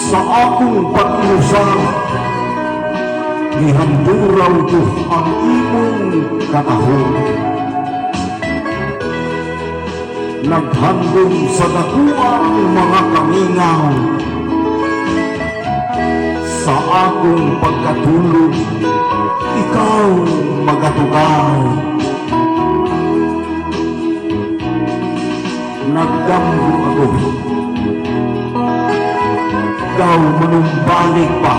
sa akong pag-iusap, gihamburaw ko ang imong katahon. Naghandom sa dakuang mga kamingaw, sa akong pagkatulog, ikaw magatugaw. Nagdamgo ako, ikaw manumbalik pa.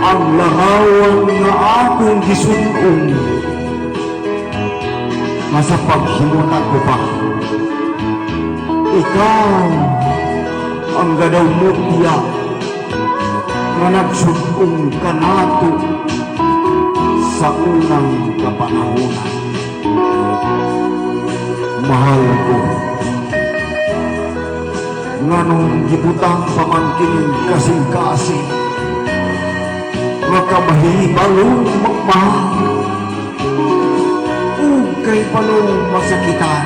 Ang larawan nga akong gisunong, nasa paghimunat ko pa. Ikaw ang gadaw mo tiyak, nga nagsunong kanato sa unang kapanahonan. Mahal ko, nga nung gibutang pamangkin kasing-kasing, nga kamahibalong magmahal, kay palong masakitan.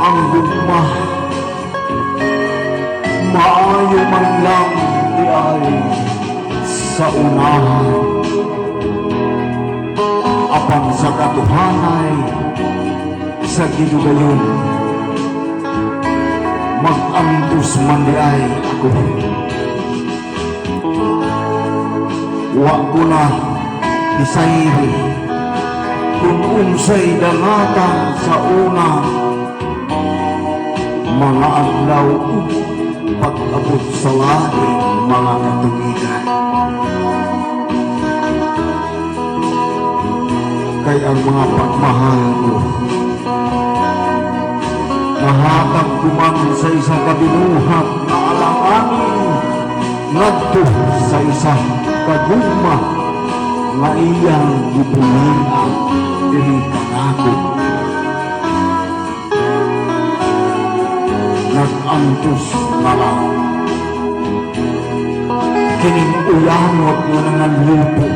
Ang gugma, maayo man lang di ay sa unahan. Apang sa katuhanay, sa ginugayon, mag-antos man di ay ako. Wa ko na isayri kung unsay dangatan sa una, mga adlaw pag-abot sa laing mga katuwigan. Kay ang mga pagmahal ko, mahatag kuman sa isang kabinuhat na alanganin, ngadto sa isang kagugma nga iyang gipunin ang dili kanako. Nag-antos na lang kining uyangot nga nanganlupo,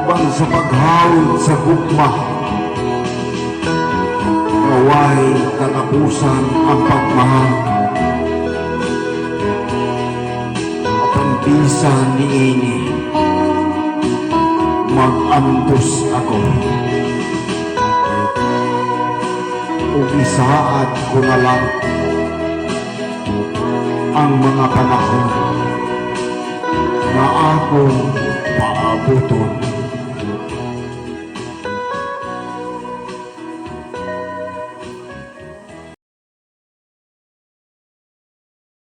ubang sa paghawid sa gugma, naway katapusan ang pagmahal. Bisa ni ini, mag-antos ako. Ug isaad ko na lang ang mga panahon na akong paabuton.